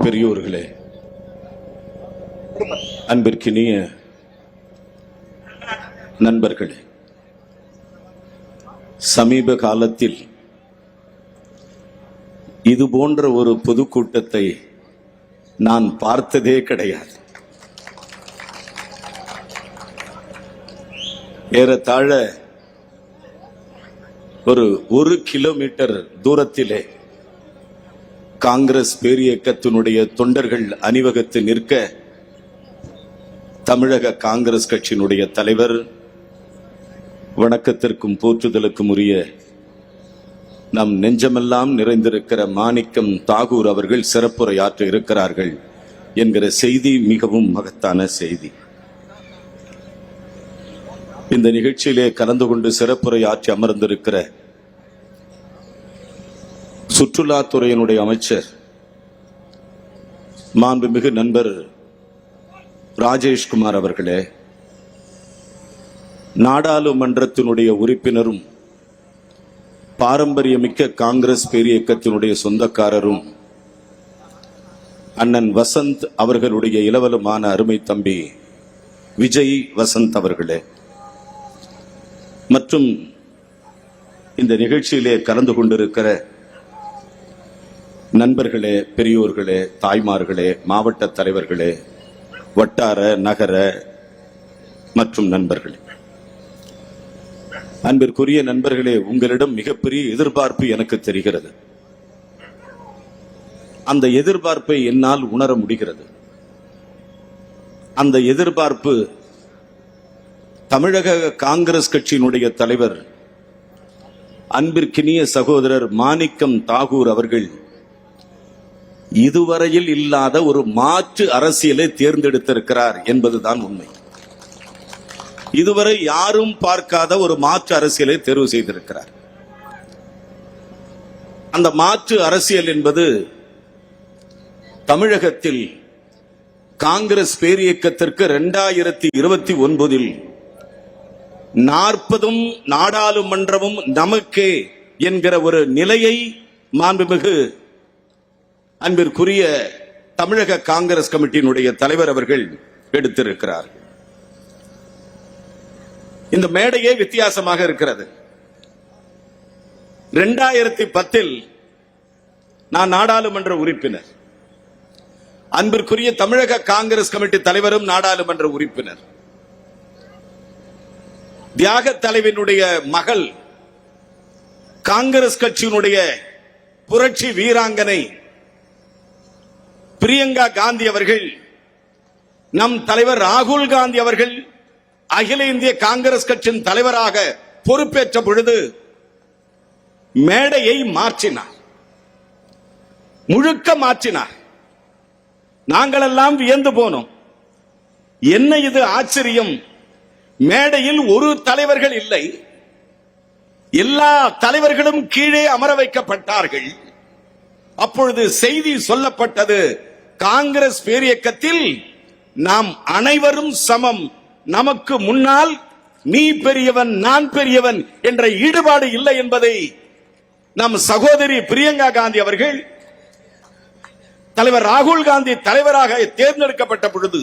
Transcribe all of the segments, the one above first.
பெரியோர்களே, அன்பிற்கினிய நண்பர்களே, சமீப காலத்தில் இது போன்ற ஒரு பொதுக்கூட்டத்தை நான் பார்த்ததே கிடையாது. ஏறத்தாழ ஒரு கிலோமீட்டர் தூரத்திலே காங்கிரஸ் பேரியக்கத்தினுடைய தொண்டர்கள் அணிவகுத்து நிற்க தமிழக காங்கிரஸ் கட்சியினுடைய தலைவர், வணக்கத்திற்கும் போற்றுதலுக்கும் உரிய நம் நெஞ்சமெல்லாம் நிறைந்திருக்கிற மாணிக்கம் தாகூர் அவர்கள் சிறப்புரையாற்ற இருக்கிறார்கள் என்கிற செய்தி மிகவும் மகத்தான செய்தி. இந்த நிகழ்ச்சியிலே கலந்து கொண்டு சிறப்புரையாற்றி அமர்ந்திருக்கிற சுற்றுலாத்துறையினுடைய அமைச்சர் மாண்புமிகு நண்பர் ராஜேஷ்குமார் அவர்களே, நாடாளுமன்றத்தினுடைய உறுப்பினரும் பாரம்பரியமிக்க காங்கிரஸ் பேரியக்கத்தினுடைய சொந்தக்காரரும் அண்ணன் வசந்த் அவர்களுடைய இளவலுமான அருமை தம்பி விஜய் வசந்த் அவர்களே, மற்றும் இந்த நிகழ்ச்சியிலே கலந்து கொண்டிருக்கிற நண்பர்களே, பெரியோர்களே, தாய்மார்களே, மாவட்ட தலைவர்களே, வட்டார நகர மற்றும் நண்பர்களே, அன்பிற்குரிய நண்பர்களே, உங்களிடம் மிகப்பெரிய எதிர்பார்ப்பு எனக்கு தெரிகிறது. அந்த எதிர்பார்ப்பை என்னால் உணர முடிகிறது. அந்த எதிர்பார்ப்பு தமிழக காங்கிரஸ் கட்சியினுடைய தலைவர் அன்பிற்கினிய சகோதரர் மாணிக்கம் தாகூர் அவர்கள் இதுவரையில் இல்லாத ஒரு மாற்று அரசியலை தேர்ந்தெடுத்திருக்கிறார் என்பதுதான் உண்மை. இதுவரை யாரும் பார்க்காத ஒரு மாற்று அரசியலை தேர்வு செய்திருக்கிறார். அந்த மாற்று அரசியல் என்பது தமிழகத்தில் காங்கிரஸ் பேரியக்கத்திற்கு 2029 40 நாடாளுமன்றமும் நமக்கே என்கிற ஒரு நிலையை மாண்புமிகு அன்பிற்குரிய தமிழக காங்கிரஸ் கமிட்டியினுடைய தலைவர் அவர்கள் எடுத்திருக்கிறார். இந்த மேடையே வித்தியாசமாக இருக்கிறது. 2010 நான் நாடாளுமன்ற உறுப்பினர், அன்பிற்குரிய தமிழக காங்கிரஸ் கமிட்டி தலைவரும் நாடாளுமன்ற உறுப்பினர். தியாக தலைவனுடைய மகள், காங்கிரஸ் கட்சியினுடைய புரட்சி வீராங்கனை பிரியங்கா காந்தி அவர்கள், நம் தலைவர் ராகுல் காந்தி அவர்கள் அகில இந்திய காங்கிரஸ் கட்சியின் தலைவராக பொறுப்பேற்ற பொழுது மேடையை மாற்றினார், முழுக்க மாற்றினார். நாங்களெல்லாம் வியந்து போனோம். என்ன இது ஆச்சரியம்! மேடையில் ஒரு தலைவர்கள் இல்லை, எல்லா தலைவர்களும் கீழே அமர வைக்கப்பட்டார்கள். அப்பொழுது செய்தி சொல்லப்பட்டது, காங்கிரஸ் பேரியக்கத்தில் நாம் அனைவரும் சமம், நமக்கு முன்னால் நீ பெரியவன் நான் பெரியவன் என்ற ஈடுபாடு இல்லை என்பதை நம் சகோதரி பிரியங்கா காந்தி அவர்கள் தலைவர் ராகுல் காந்தி தலைவராக தேர்ந்தெடுக்கப்பட்ட பொழுது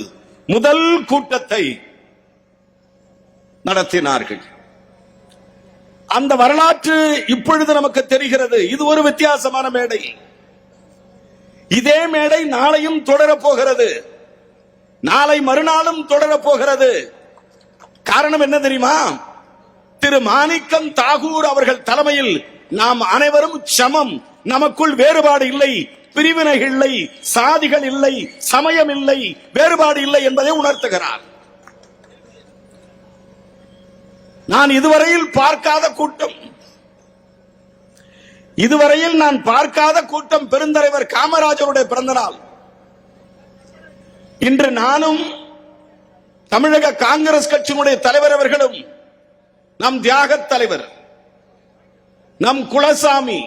முதல் கூட்டத்தை நடத்தினார்கள். அந்த வரலாற்று இப்பொழுது நமக்கு தெரிகிறது. இது ஒரு வித்தியாசமான மேடை. இதே மேடை நாளையும் தொடரப்போகிறது, நாளை மறுநாளும் தொடரப்போகிறது. காரணம் என்ன தெரியுமா? திரு மாணிக்கம் தாகூர் அவர்கள் தலைமையில் நாம் அனைவரும் சமம், நமக்குள் வேறுபாடு இல்லை, பிரிவினைகள் இல்லை, சாதிகள் இல்லை, சமயம் இல்லை, வேறுபாடு இல்லை என்பதை உணர்த்துகிறார். நான் இதுவரையில் பார்க்காத கூட்டம், இதுவரையில் நான் பார்க்காத கூட்டம். பெருந்தலைவர் காமராஜருடைய பிறந்த நாள் இன்று. நானும் தமிழக காங்கிரஸ் கட்சியினுடைய தலைவர் அவர்களும், நம் தியாக தலைவர், நம் குலசாமி,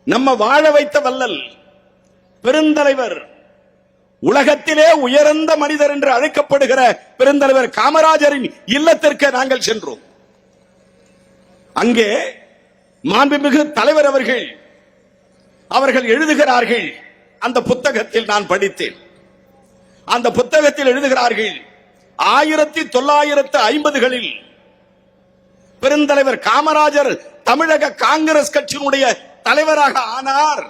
நம்ம வாழ வைத்த வள்ளல் பெருந்தலைவர், உலகத்திலே உயர்ந்த மனிதர் என்று அழைக்கப்படுகிற பெருந்தலைவர் காமராஜரின் இல்லத்திற்கு நாங்கள் சென்றோம். அங்கே மாண்புமிகு தலைவர் அவர்கள் எழுதுகிறார்கள், அந்த புத்தகத்தில் நான் படித்தேன். அந்த புத்தகத்தில் எழுதுகிறார்கள், 1950களில் பெருந்தலைவர் காமராஜர் தமிழக காங்கிரஸ் கட்சியினுடைய தலைவராக ஆனார்.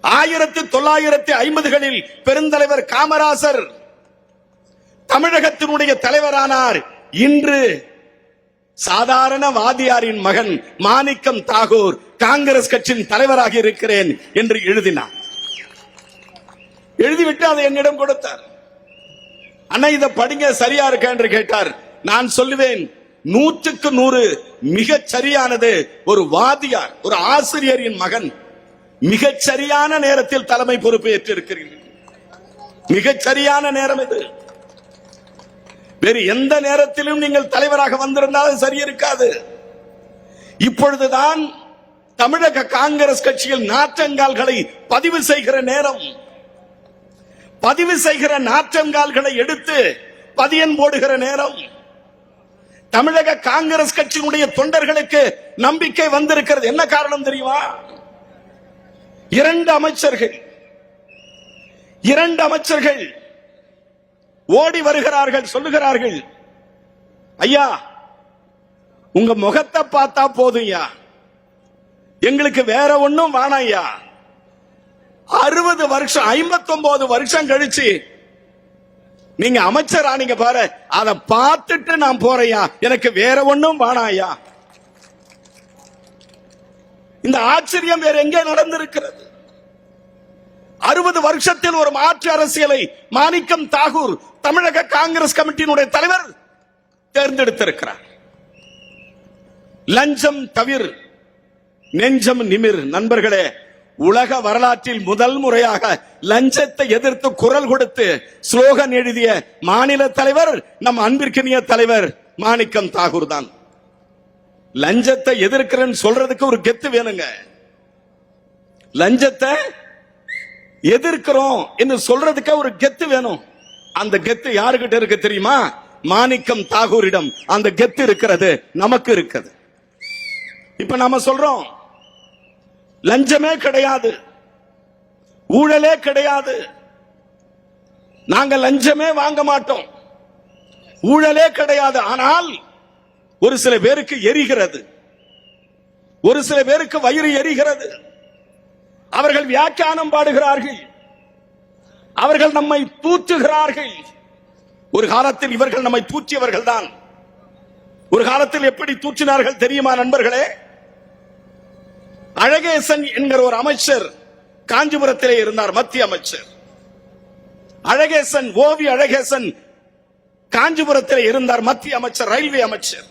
1950களில் பெருந்தலைவர் காமராஜர் தமிழகத்தினுடைய தலைவரானார். இன்று சாதாரண வாதியாரின் மகன் மாணிக்கம் தாகூர் காங்கிரஸ் கட்சியின் தலைவராக இருக்கிறேன் என்று எழுதினார். எழுதிவிட்டு அதை என்னிடம் கொடுத்தார். அண்ணா இதை படிங்க, சரியா இருக்க என்று கேட்டார். நான் சொல்லுவேன், 100க்கு 100 மிகச் சரியானது. ஒரு வாதியார், ஒரு ஆசிரியரின் மகன் மிகச் சரியான நேரத்தில் தலைமை பொறுப்பு ஏற்றிருக்கிறீர்கள். மிகச் சரியான நேரம் இது. வேறு எந்த நேரத்திலும் நீங்கள் தலைவராக வந்திருந்தாலும் சரி இருக்காது. இப்பொழுதுதான் தமிழக காங்கிரஸ் கட்சியில் நாற்றங்கால்களை பதிவு செய்கிற நேரம். பதிவு செய்கிற நாற்றங்கால்களை எடுத்து பதியன் போடுகிற நேரம். தமிழக காங்கிரஸ் கட்சியினுடைய தொண்டர்களுக்கு நம்பிக்கை வந்திருக்கிறது. என்ன காரணம் தெரியுமா? 2 அமைச்சர்கள் ஓடி வருகிறார்கள், சொல்லுகிறார்கள், ஐயா உங்க முகத்தை பார்த்தா போதும் ஐயா, எங்களுக்கு வேற ஒண்ணும் வேணாம் ஐயா. 60 வருஷம் 59 வருஷம் கழிச்சு நீங்க அமைச்சர் ஆனீங்க பாரு, அதை பார்த்துட்டு நான் போறையா, எனக்கு வேற ஒண்ணும் வேணாம் ஐயா. இந்த ஆச்சரியம் வேற எங்கே நடந்திருக்கிறது? 60 வருஷத்தில் ஒரு மாற்று அரசியலை மாணிக்கம் தாகூர் தமிழக காங்கிரஸ் கமிட்டியினுடைய தலைவர் தேர்ந்தெடுத்திருக்கிறார். லஞ்சம் தவிர நெஞ்சம் நிமிர். நண்பர்களே, உலக வரலாற்றில் முதல் முறையாக லஞ்சத்தை எதிர்த்து குரல் கொடுத்து ஸ்லோகன் எழுதிய மாநில தலைவர் நம் அன்பிற்கினிய தலைவர் மாணிக்கம் தாகூர் தான். லஞ்சத்தை எதிர்க்கிறேன்னு சொல்றதுக்கு ஒரு கெத்து வேணுங்க. லஞ்சத்தை எதிர்க்கிறோம் என்று சொல்றதுக்கு ஒரு கெத்து வேணும். அந்த கெத்து யாருகிட்ட இருக்கு தெரியுமா? மாணிக்கம் தாகூரிடம் அந்த கெத்து இருக்கிறது, நமக்கு இருக்குது. இப்ப நாம சொல்றோம், லஞ்சமே கிடையாது, ஊழலே கிடையாது, நாங்க லஞ்சமே வாங்க மாட்டோம், ஊழலே கிடையாது. ஆனால் ஒரு சில பேருக்கு எரிகிறது, ஒரு சில பேருக்கு வயிறு எரிகிறது. அவர்கள் வியாக்கியானம் பாடுகிறார்கள், அவர்கள் நம்மை தூற்றுகிறார்கள். ஒரு காலத்தில் இவர்கள் நம்மை தூற்றியவர்கள் தான். ஒரு காலத்தில் எப்படி தூற்றினார்கள் தெரியுமா நண்பர்களே? அழகேசன் என்கிற ஒரு அமைச்சர் காஞ்சிபுரத்திலே இருந்தார், மத்திய அமைச்சர் அழகேசன், ஓவி அழகேசன் காஞ்சிபுரத்திலே இருந்தார், மத்திய அமைச்சர், ரயில்வே அமைச்சர்.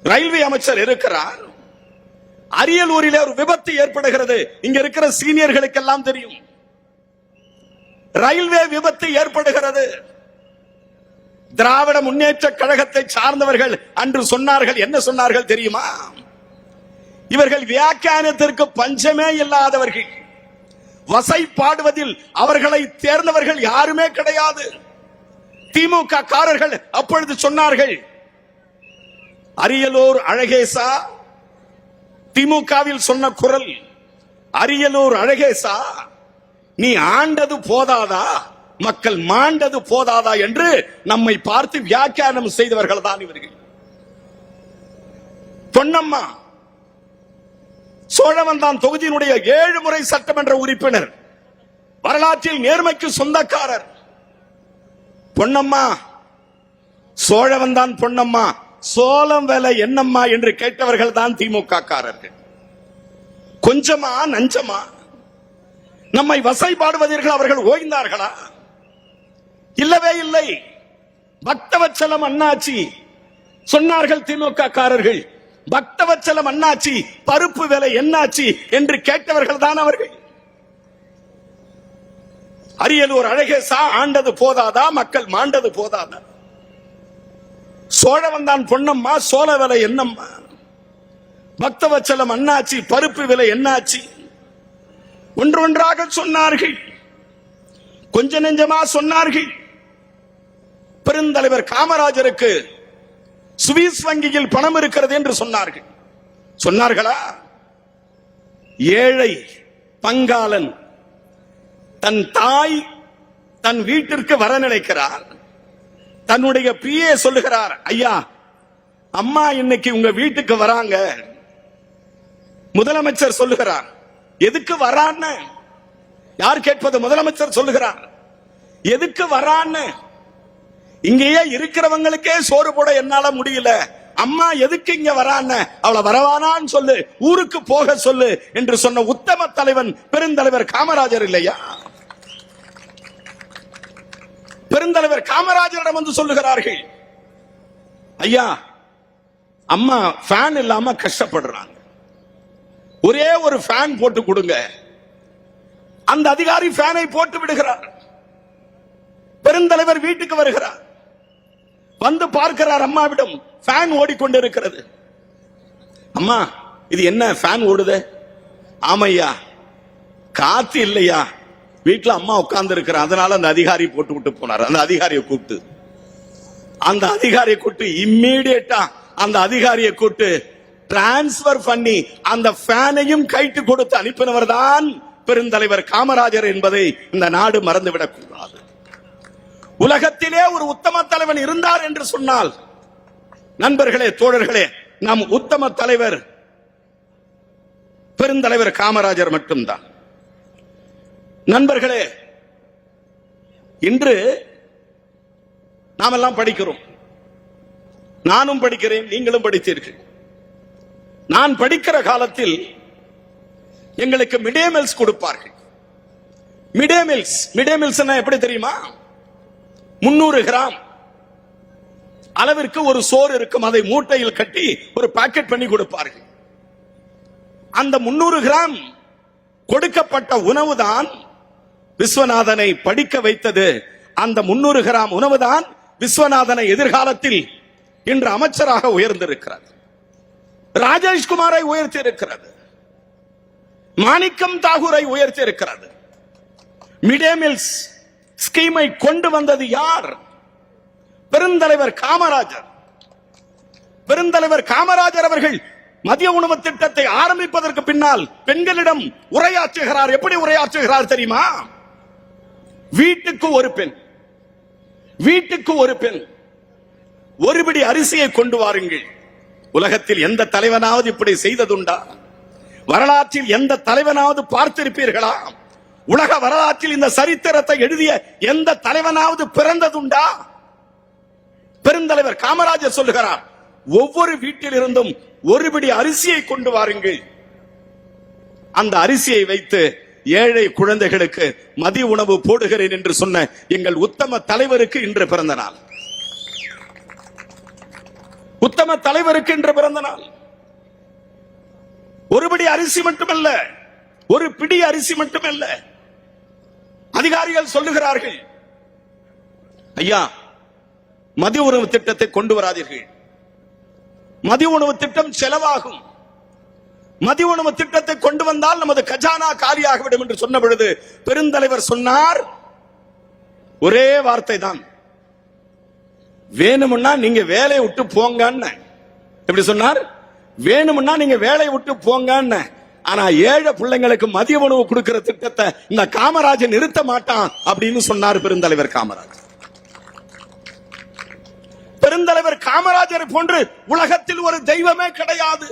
ரயில்வே அமைச்சர் இருக்கிறார். அரியலூரிலே ஒரு விபத்து ஏற்படுகிறது. இங்க இருக்கிற சீனியர்களுக்கெல்லாம் தெரியும். ரயில்வே விபத்து ஏற்படுகிறது. திராவிட முன்னேற்ற கழகத்தை சார்ந்தவர்கள் அன்று சொன்னார்கள், என்ன சொன்னார்கள் தெரியுமா? இவர்கள் வியாக்கியானத்திற்கு பஞ்சமே இல்லாதவர்கள், வசை பாடுவதில் அவர்களை தேர்ந்தவர்கள் யாருமே கிடையாது. திமுக காரர்கள் அப்பொழுது சொன்னார்கள், அரியலூர் அழகேசா, திமுகவில் சொன்ன குரல், அரியலூர் அழகேசா நீ ஆண்டது போதாதா, மக்கள் மாண்டது போதாதா என்று நம்மை பார்த்து வியாக்கியானம் செய்தவர்கள் தான் இவர்கள். பொன்னம்மா சோழவந்தான் தொகுதியினுடைய 7 முறை சட்டமன்ற உறுப்பினர், வரலாற்றில் நேர்மைக்கு சொந்தக்காரர். பொன்னம்மா, சோழவந்தான் பொன்னம்மா, சோளம் விலை என்னம்மா என்று கேட்டவர்கள் தான் திமுக காரர்கள். கொஞ்சமா நஞ்சமா நம்மை வசைபாடுவதற்கு அவர்கள் ஓய்ந்தார்களா? இல்லவே இல்லை. பக்தவச்சலம் அண்ணாச்சி சொன்னார்கள் திமுக காரர்கள், பக்தவச்சலம் அண்ணாச்சி பருப்பு விலை என்னாச்சி என்று கேட்டவர்கள் தான் அவர்கள். அரியலூர் அழகேசா ஆண்டது போதாதா, மக்கள் மாண்டது போதாதா? சோழவந்தான் பொன்னம்மா சோள விலை என்னம்மா, பக்தவச்சலம் அண்ணாச்சி பருப்பு விலை என்னாச்சி? ஒன்றொன்றாக சொன்னார்கள், கொஞ்ச நெஞ்சமா சொன்னார்கள். பெருந்தலைவர் காமராஜருக்கு சுவிஸ் வங்கியில் பணம் இருக்கிறது என்று சொன்னார்கள். சொன்னார்களா? ஏழை பங்காளன் தன் தாய் தன் வீட்டிற்கு வர நினைக்கிறார். தன்னுடைய பிஏ சொல்லுகிறார், ஐயா அம்மா இன்னைக்கு உங்க வீட்டுக்கு வராங்க. முதலமைச்சர் சொல்லுகிறார், எதுக்கு வரான்னு? யார் கேட்பது? முதலமைச்சர் சொல்லுகிறார், எதுக்கு வரான்னு? இங்கேயே இருக்கிறவங்களுக்கே சோறு போட என்னால முடியல, அம்மா எதுக்கு இங்க வரான்னு, அவளை வரவானான்னு சொல்லு, ஊருக்கு போக சொல்லு என்று சொன்ன உத்தம தலைவன் பெருந்தலைவர் காமராஜர் இல்லையா? பெருந்தலைவர் காமராஜரிடம் வந்து சொல்லுகிறார்கள், ஐயா அம்மா ஃபேன் இல்லாம கஷ்டப்படுறாங்க, ஒரே ஒரு ஃபேன் போட்டு கொடுங்க. அந்த அதிகாரி ஃபேனை போட்டு விடுகிறார். பெருந்தலைவர் வீட்டுக்கு வருகிறார். வந்து பார்க்கிறார், அம்மாவிடம் ஃபேன் ஓடிக்கொண்டிருக்கிறது. அம்மா இது என்ன ஃபேன் ஓடுது? ஆமையா காத்து இல்லையா, வீட்டுல அம்மா உட்கார்ந்து இருக்கிற, அதனால அந்த அதிகாரி போட்டு விட்டு போனார். அந்த அதிகாரியை கூப்பிட்டு இம்மீடியட்டா அந்த அதிகாரியை கூப்பிட்டு டிரான்ஸ்பர் பண்ணி அந்த ஃபேனையும் கைட்டு கொடுத்து அனுப்பினவர் தான் பெருந்தலைவர் காமராஜர் என்பதை இந்த நாடு மறந்துவிடக் கூடாது. உலகத்திலே ஒரு உத்தம தலைவன் இருந்தார் என்று சொன்னால், நண்பர்களே தோழர்களே, நம் உத்தம தலைவர் பெருந்தலைவர் காமராஜர் மட்டும்தான். நண்பர்களே, இன்று நாம் எல்லாம் படிக்கிறோம். நானும் படிக்கிறேன், நீங்களும் படித்தீர்கள். நான் படிக்கிற காலத்தில் எங்களுக்கு மிடே மீல்ஸ் கொடுப்பார்கள். மிடே மீல்ஸ் எப்படி தெரியுமா? 300 கிராம் அளவிற்கு ஒரு சோறு இருக்கும், அதை மூட்டையில் கட்டி ஒரு பாக்கெட் பண்ணி கொடுப்பார்கள். அந்த 300 கிராம் கொடுக்கப்பட்ட உணவுதான் விஸ்வநாதனை படிக்க வைத்தது. அந்த 300 கிராம் உணவுதான் விஸ்வநாதனை எதிர்காலத்தில் இன்று அமைச்சராக உயர்ந்திருக்கிறது. ராஜேஷ்குமாரை உயர்த்தி இருக்கிறது. மாணிக்கம் தாகூரை உயர்த்தி இருக்கிறது. மிடே மீல்ஸ் ஸ்கீமை கொண்டு வந்தது யார்? பெருந்தலைவர் காமராஜர். பெருந்தலைவர் காமராஜர் அவர்கள் மதிய உணவு திட்டத்தை ஆரம்பிப்பதற்கு பின்னால் பெண்களிடம் உரையாற்றுகிறார். எப்படி உரையாற்றுகிறார் தெரியுமா? வீட்டுக்கு ஒரு பெண், வீட்டுக்கு ஒரு பெண், ஒருபிடி அரிசியை கொண்டு வாருங்கள். உலகத்தில் எந்த தலைவனாவது இப்படி செய்ததுண்டா? வரலாற்றில் எந்த தலைவனாவது பார்த்திருப்பீர்களா? உலக வரலாற்றில் இந்த சரித்திரத்தை எழுதிய எந்த தலைவனாவது பிறந்ததுண்டா? பெருந்தலைவர் காமராஜர் சொல்லுகிறார், ஒவ்வொரு வீட்டில் இருந்தும் ஒருபிடி அரிசியை கொண்டு வாருங்கள். அந்த அரிசியை வைத்து ஏழை குழந்தைகளுக்கு மதிய உணவு போடுகிறேன் என்று சொன்ன எங்கள் உத்தம தலைவருக்கு இன்று பிறந்த நாள். உத்தம தலைவருக்கு இன்று பிறந்த நாள். ஒருபடி அரிசி மட்டுமல்ல, ஒரு பிடி அரிசி மட்டுமல்ல. அதிகாரிகள் சொல்லுகிறார்கள், ஐயா மதிய உணவு திட்டத்தை கொண்டு வராதீர்கள், மதிய உணவு திட்டம் செலவாகும், மதிய உணவு திட்டத்தை கொண்டு வந்தால் நமது கஜானா காலியாகிவிடும் என்று சொன்ன பொழுது பெருந்தலைவர் சொன்னார், ஒரே வார்த்தை தான், வேணும்னா நீங்க வேலையை விட்டு போங்கன்னு. எப்படி சொன்னார்? வேணும்னா நீங்க வேலையை விட்டு போங்கன்னு. ஆனா ஏழை பிள்ளைங்களுக்கு மதிய உணவு கொடுக்கிற திட்டத்தை இந்த காமராஜர் நிறுத்த மாட்டான் அப்படின்னு சொன்னார் பெருந்தலைவர் காமராஜர். பெருந்தலைவர் காமராஜர் போன்று உலகத்தில் ஒரு தெய்வமே கிடையாது.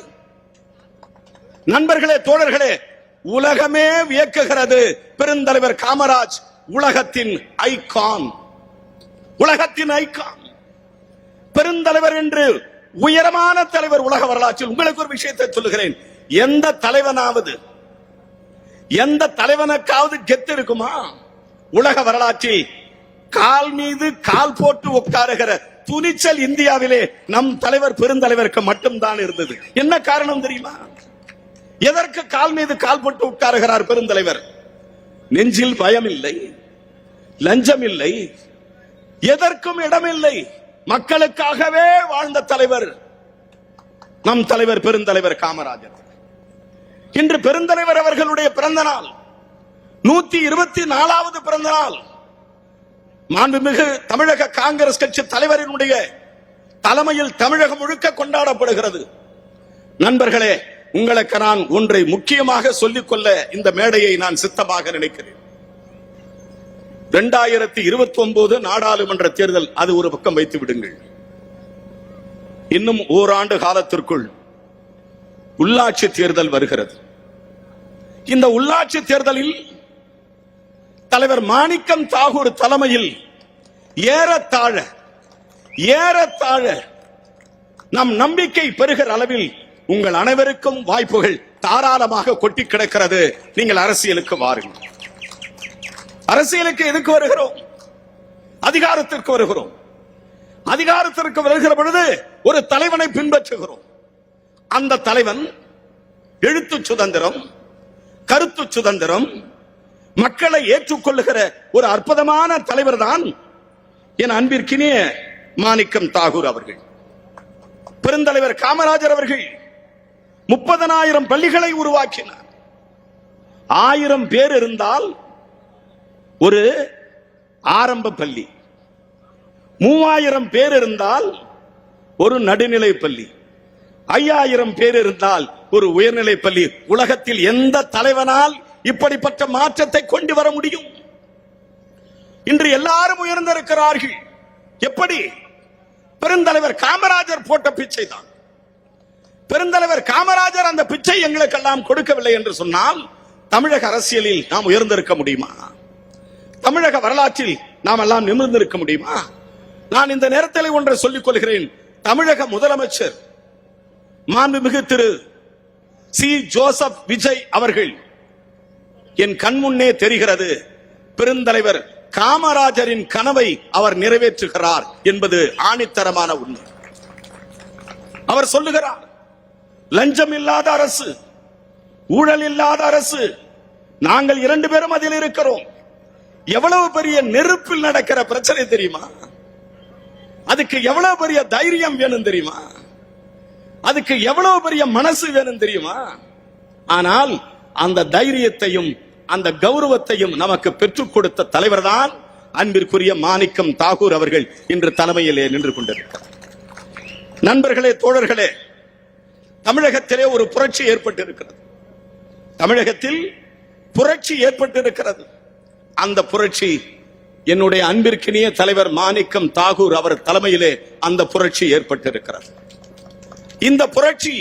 நண்பர்களே தோழர்களே, உலகமே வியக்குகிறது. பெருந்தலைவர் காமராஜ் உலகத்தின் ஐகான், உலகத்தின் ஐகான். பெருந்தலைவர் என்று உயரமான தலைவர் உலக வரலாற்றில். உங்களுக்கு ஒரு விஷயத்தை சொல்லுகிறேன், எந்த தலைவனுக்காவது கெத்து இருக்குமா? உலக வரலாற்றில் கால் மீது கால் போட்டு உட்காருகிற துணிச்சல் இந்தியாவிலே நம் தலைவர் பெருந்தலைவருக்கு மட்டும்தான் இருந்தது. என்ன காரணம் தெரியுமா? எதற்கு கால் மீது கால் போட்டு உட்காருகிறார் பெருந்தலைவர்? நெஞ்சில் பயம் இல்லை, லஞ்சம் இல்லை, எதற்கும் இடமில்லை. மக்களுக்காகவே வாழ்ந்த தலைவர் நம் தலைவர் பெருந்தலைவர் காமராஜர். இன்று பெருந்தலைவர் அவர்களுடைய பிறந்த நாள், 124வது பிறந்த நாள். மாண்புமிகு தமிழக காங்கிரஸ் கட்சி தலைவரினுடைய தலைமையில் தமிழகம் முழுக்க கொண்டாடப்படுகிறது. நண்பர்களே, உங்களுக்கு நான் ஒன்றை முக்கியமாக சொல்லிக்கொள்ள இந்த மேடையை நான் சித்தமாக நினைக்கிறேன். 2029 நாடாளுமன்ற தேர்தல் அது ஒரு பக்கம் வைத்து விடுங்கள். இன்னும் ஓராண்டு காலத்திற்குள் உள்ளாட்சி தேர்தல் வருகிறது. இந்த உள்ளாட்சி தேர்தலில் தலைவர் மாணிக்கம் தாகூர் தலைமையில் ஏறத்தாழ நம் நம்பிக்கை பெறுகிற அளவில் உங்கள் அனைவருக்கும் வாய்ப்புகள் தாராளமாக கொட்டி கிடக்கிறது. நீங்கள் அரசியலுக்கு வாருங்கள். அரசியலுக்கு எதுக்கு வருகிறோம்? அதிகாரத்திற்கு வருகிறோம். அதிகாரத்திற்கு வருகிற பொழுது ஒரு தலைவனை பின்பற்றுகிறோம். அந்த தலைவன் எழுத்து சுதந்திரம், கருத்து சுதந்திரம், மக்களை ஏற்றுக்கொள்ளுகிற ஒரு அற்புதமான தலைவர் தான் என் அன்பிற்கினிய மாணிக்கம் தாகூர் அவர்கள். பெருந்தலைவர் காமராஜர் அவர்கள் 30,000 பள்ளிகளை உருவாக்கினார். 1000 பேர் இருந்தால் ஒரு ஆரம்ப பள்ளி, 3000 பேர் இருந்தால் ஒரு நடுநிலை பள்ளி, 5000 பேர் இருந்தால் ஒரு உயர்நிலை பள்ளி. உலகத்தில் எந்த தலைவனால் இப்படிப்பட்ட மாற்றத்தை கொண்டு வர முடியும்? இன்று எல்லாரும் உயர்ந்திருக்கிறார்கள். எப்படி? பெருந்தலைவர் காமராஜர் போட்ட பிச்சை தான். பெருந்தலைவர் காமராஜர் அந்த பிச்சை எங்களுக்கெல்லாம் கொடுக்கவில்லை என்று சொன்னால் தமிழக அரசியலில் நாம் உயர்ந்திருக்க முடியுமா? தமிழக வரலாற்றில் நாம் எல்லாம் நிமிர்ந்திருக்க முடியுமா? நான் இந்த நேரத்தில் ஒன்றை சொல்லிக் கொள்கிறேன். தமிழக முதலமைச்சர் மாண்புமிகு திரு சி. ஜோசப் விஜய் அவர்கள் என் கண்முன்னே தெரிகிறது. பெருந்தலைவர் காமராஜரின் கனவை அவர் நிறைவேற்றுகிறார் என்பது ஆணித்தரமான உண்மை. அவர் சொல்லுகிறார், லஞ்சம் இல்லாத அரசு, ஊழல் இல்லாத அரசு, நாங்கள் 2 பேரும் அதில் இருக்கிறோம். எவ்வளவு பெரிய நெருப்பில் நடக்கிற பிரச்சனை தெரியுமா? அதுக்கு எவ்வளவு பெரிய தைரியம் வேணும் தெரியுமா? அதுக்கு எவ்வளவு பெரிய மனசு வேணும் தெரியுமா? ஆனால் அந்த தைரியத்தையும் அந்த கௌரவத்தையும் நமக்கு பெற்றுக் கொடுத்த தலைவர் தான் அன்பிற்குரிய மாணிக்கம் தாகூர் அவர்கள் இன்று தலைமையிலே நின்று கொண்டிருக்கிறார். நண்பர்களே, தோழர்களே, தமிழகத்திலே ஒரு புரட்சி ஏற்பட்டிருக்கிறது. தமிழகத்தில் புரட்சி ஏற்பட்டிருக்கிறது. அந்த புரட்சி என்னுடைய அன்பிற்கினிய தலைவர் மாணிக்கம் தாகூர் அவர் தலைமையிலே அந்த புரட்சி ஏற்பட்டிருக்கிறது. இந்த புரட்சி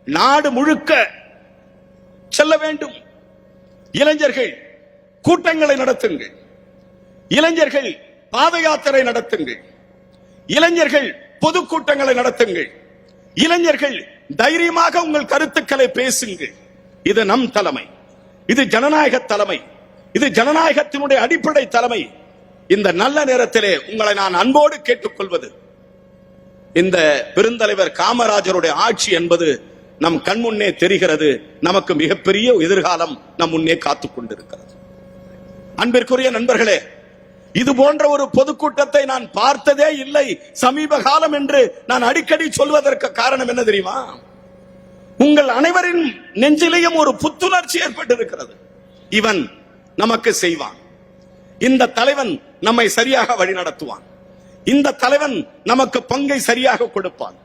நாடு முழுக்க செல்ல வேண்டும். இளைஞர்கள் கூட்டங்களை நடத்துங்கள், இளைஞர்கள் பாத யாத்திரை நடத்துங்கள், இளைஞர்கள் பொதுக்கூட்டங்களை நடத்துங்கள், இளைஞர்கள் தைரியமாக உங்கள் கருத்துக்களை பேசுங்கள். இது நம் தலைமை, இது ஜனநாயக தலைமை, இது ஜனநாயகத்தினுடைய அடிப்படை தலைமை. இந்த நல்ல நேரத்திலே உங்களை நான் அன்போடு கேட்டுக்கொள்வது, இந்த பெருந்தலைவர் காமராஜருடைய ஆட்சி என்பது நம் கண்முன்னே தெரிகிறது. நமக்கு மிகப்பெரிய எதிர்காலம் நம் முன்னே காத்துக் கொண்டிருக்கிறது. அன்பிற்குரிய நண்பர்களே, இது போன்ற ஒரு பொதுக்கூட்டத்தை நான் பார்த்ததே இல்லை சமீப காலம் என்று நான் அடிக்கடி சொல்வதற்கு காரணம் என்ன தெரியுமா? உங்கள் அனைவரின் நெஞ்சிலேயும் ஒரு புத்துணர்ச்சி ஏற்பட்டிருக்கிறது. இவன் நமக்கு செய்வான், இந்த தலைவன் நம்மை சரியாக வழிநடத்துவான், இந்த தலைவன் நமக்கு பங்கை சரியாக கொடுப்பான்,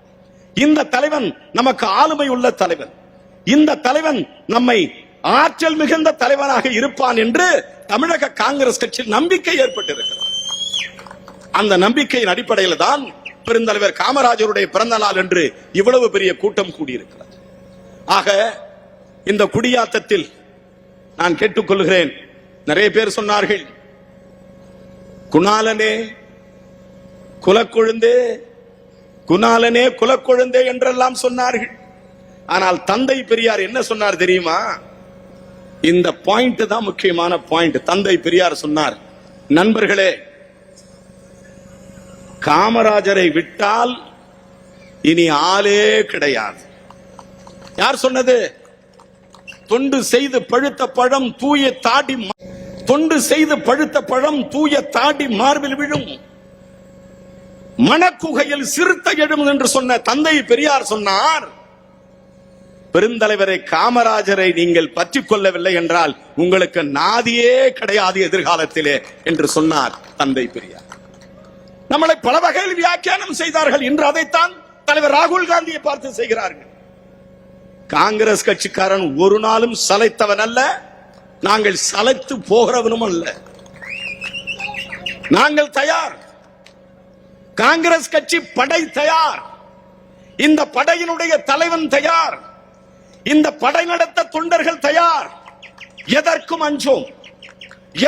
இந்த தலைவன் நமக்கு ஆளுமை உள்ள தலைவன், இந்த தலைவன் நம்மை ஆற்றல் மிகுந்த தலைவனாக இருப்பான் என்று தமிழக காங்கிரஸ் கட்சியில் நம்பிக்கை ஏற்பட்டிருக்கிறது. அந்த நம்பிக்கையின் அடிப்படையில் தான் பெருந்தலைவர் காமராஜருடைய பிறந்த நாள் என்று இவ்வளவு பெரிய கூட்டம் கூடியிருக்கிறது. ஆக இந்த குடியாத்தத்தில் நான் கேட்டுக்கொள்கிறேன். நிறைய பேர் சொன்னார்கள், குணாலனே குலக்கொழுந்தே, குணாலனே குலக்கொழுந்தே என்றெல்லாம் சொன்னார்கள். ஆனால் தந்தை பெரியார் என்ன சொன்னார் தெரியுமா? இந்த பாயிண்ட் தான் முக்கியமான பாயிண்ட். தந்தை பெரியார் சொன்னார், நண்பர்களே, காமராஜரை விட்டால் இனி ஆளே கிடையாது. யார் சொன்னது? தொண்டு செய்து பழுத்த பழம் தூய தாடி, தொண்டு செய்து பழுத்த பழம் தூய தாடி மார்பில் விழும், மணக்குகையில் சிறுத்தை எழும் என்று சொன்ன தந்தை பெரியார் சொன்னார், பெருந்தலைவரை காமராஜரை நீங்கள் பற்றிக் கொள்ளவில்லை என்றால் உங்களுக்கு நாதியே கிடையாது எதிர்காலத்திலே என்று சொன்னார் தந்தை பெரியார். நம்மளை பல வகையில் வியாக்கியானம் செய்தார்கள். இன்று அதைத்தான் தலைவர் ராகுல் காந்தியை பார்த்து செய்கிறார்கள். காங்கிரஸ் கட்சிக்காரன் ஒரு நாளும் சலைத்தவன் அல்ல, நாங்கள் சலைத்து போகிறவனும் அல்ல. நாங்கள் தயார். காங்கிரஸ் கட்சி படை தயார். இந்த படையினுடைய தலைவன் தயார். இந்த படை நடத்த தொண்டர்கள் தயார். எதற்கும் அஞ்சோம்,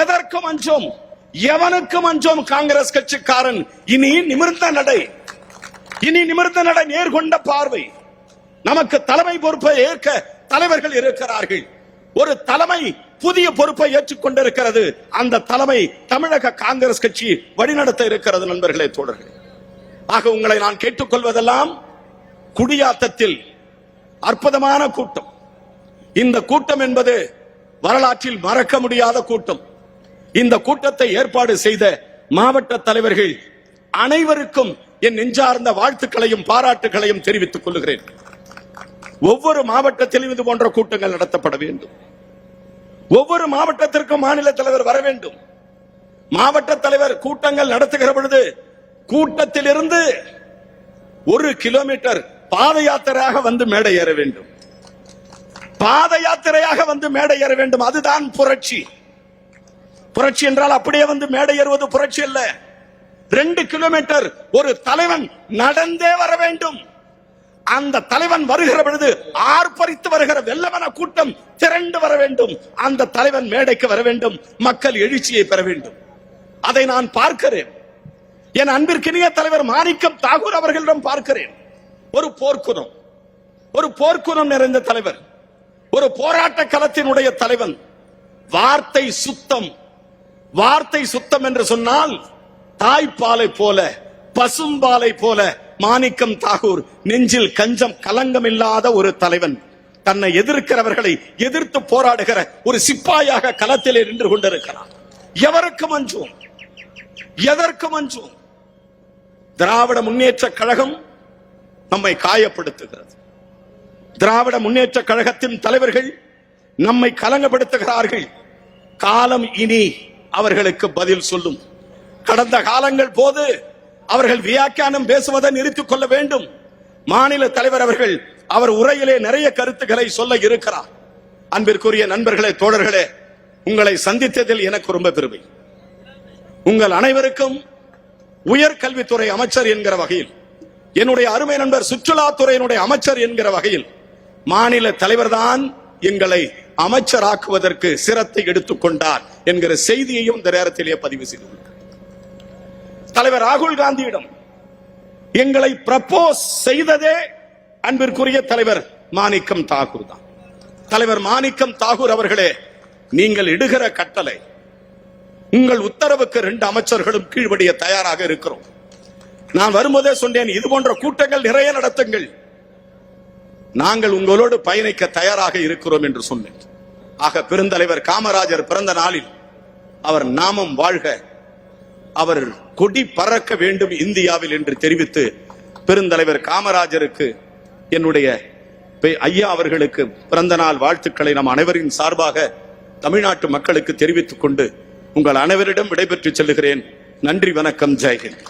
எதற்கும் அஞ்சோம், எவனுக்கும் அஞ்சோம். காங்கிரஸ் கட்சிக்காரன் இனி நிமிர்ந்த நடை, இனி நிமிர்ந்த நடை, நேர்கொண்ட பார்வை. நமக்கு தலைமை பொறுப்பை ஏற்க தலைவர்கள் இருக்கிறார்கள். ஒரு தலைமை புதிய பொறுப்பை ஏற்றுக்கொண்டிருக்கிறது. அந்த தலைமை தமிழக காங்கிரஸ் கட்சி வழிநடத்த இருக்கிறது. நண்பர்களே, தோழர்களே, ஆக உங்களை நான் கேட்டுக்கொள்வதெல்லாம், குடியாத்தத்தில் அற்புதமான கூட்டம். இந்த கூட்டம் என்பது வரலாற்றில் மறக்க முடியாத கூட்டம். இந்த கூட்டத்தை ஏற்பாடு செய்த மாவட்ட தலைவர்கள் அனைவருக்கும் என் நெஞ்சார்ந்த வாழ்த்துக்களையும் பாராட்டுகளையும் தெரிவித்துக் கொள்கிறேன். ஒவ்வொரு மாவட்டத்திலும் இது போன்ற கூட்டங்கள் நடத்தப்பட வேண்டும். ஒவ்வொரு மாவட்டத்திற்கும் மாநில தலைவர் வர வேண்டும். மாவட்ட தலைவர் கூட்டங்கள் நடத்துகிற பொழுது கூட்டத்தில் இருந்து 1 கிலோமீட்டர் பாத யாத்திரையாக வந்து மேடை ஏற வேண்டும். பாத யாத்திரையாக வந்து மேடை ஏற வேண்டும். அதுதான் புரட்சி. புரட்சி என்றால் அப்படியே வந்து மேடை ஏறுவது புரட்சி அல்ல. 2 கிலோமீட்டர் ஒரு தலைவன் நடந்தே வர வேண்டும். அந்த தலைவன் வருகிற பொழுது ஆர்ப்பரித்து வருகிற வெள்ளவன கூட்டம் திரண்டு வர வேண்டும். அந்த தலைவன் மேடைக்கு வர வேண்டும். மக்கள் எழுச்சியை பெற வேண்டும். அதை நான் பார்க்கிறேன். என் அன்பிற்கினிய தலைவர் மாணிக்கம் தாகூர் அவர்களிடம் பார்க்கிறேன். ஒரு போர்க்குணம், ஒரு போர்க்குணம் நிறைந்த தலைவர், ஒரு போராட்ட களத்தினுடைய தலைவன். வார்த்தை சுத்தம். வார்த்தை சுத்தம் என்று சொன்னால் தாய்ப்பாலை போல, பசும்பாலை போல மாணிக்கம் தாகூர் நெஞ்சில் கஞ்சம் கலங்கம் இல்லாத ஒரு தலைவன். தன்னை எதிர்க்கிறவர்களை எதிர்த்து போராடுகிற ஒரு சிப்பாயாக களத்திலே நின்று கொண்டிருக்கிறார். எவருக்கும் அஞ்சுவோம், எதற்கும் அஞ்சுவோம். திராவிட முன்னேற்ற கழகம் நம்மை காயப்படுத்துகிறது. திராவிட முன்னேற்ற கழகத்தின் தலைவர்கள் நம்மை கலங்கப்படுத்துகிறார்கள். காலம் இனி அவர்களுக்கு பதில் சொல்லும். கடந்த காலங்கள் போது அவர்கள் வியாக்கியானம் பேசுவதை நிறுத்திக் கொள்ள வேண்டும். மாநில தலைவர் அவர்கள் அவர் உரையிலே நிறைய கருத்துக்களை சொல்ல இருக்கிறார். அன்பிற்குரிய நண்பர்களே, தோழர்களே, உங்களை சந்தித்ததில் எனக்கு ரொம்ப பெருமை. உங்கள் அனைவருக்கும் உயர்கல்வித்துறை அமைச்சர் என்கிற வகையில், என்னுடைய அருமை நண்பர் சுற்றுலாத்துறையினுடைய அமைச்சர் என்கிற வகையில் மாநில தலைவர்தான் எங்களை அமைச்சராக்குவதற்கு சிரத்தை எடுத்துக் கொண்டார் என்கிற செய்தியையும் இந்த நேரத்திலே பதிவு செய்துள்ளார். தலைவர் ராகுல் காந்தியிடம் எங்களை ப்ரப்போஸ் செய்ததே அன்பிற்குரிய தலைவர் மாணிக்கம் தாகூர் தான். தலைவர் மாணிக்கம் தாகூர் அவர்களே, நீங்கள் இடுகிற கட்டளை, உங்கள் உத்தரவுக்கு 2 அமைச்சர்களும் கீழ்படிய தயாராக இருக்கிறோம். நான் வரும்போதே சொன்னேன், இது போன்ற கூட்டங்கள் நிறைய நடத்துங்கள், நாங்கள் உங்களோடு பயணிக்க தயாராக இருக்கிறோம் என்று சொன்னேன். ஆக பெருந்தலைவர் காமராஜர் பிறந்த நாளில் அவர் நாமம் வாழ்க, அவர் கொடி பறக்க வேண்டும் இந்தியாவில் என்று தெரிவித்து பெருந்தலைவர் காமராஜருக்கு என்னுடைய ஐயா அவர்களுக்கு பிறந்த நாள் வாழ்த்துக்களை நம் அனைவரின் சார்பாக தமிழ்நாட்டு மக்களுக்கு தெரிவித்துக் கொண்டு உங்கள் அனைவரிடம் விடைபெற்று செல்லுகிறேன். நன்றி, வணக்கம், ஜெய்ஹிந்த்.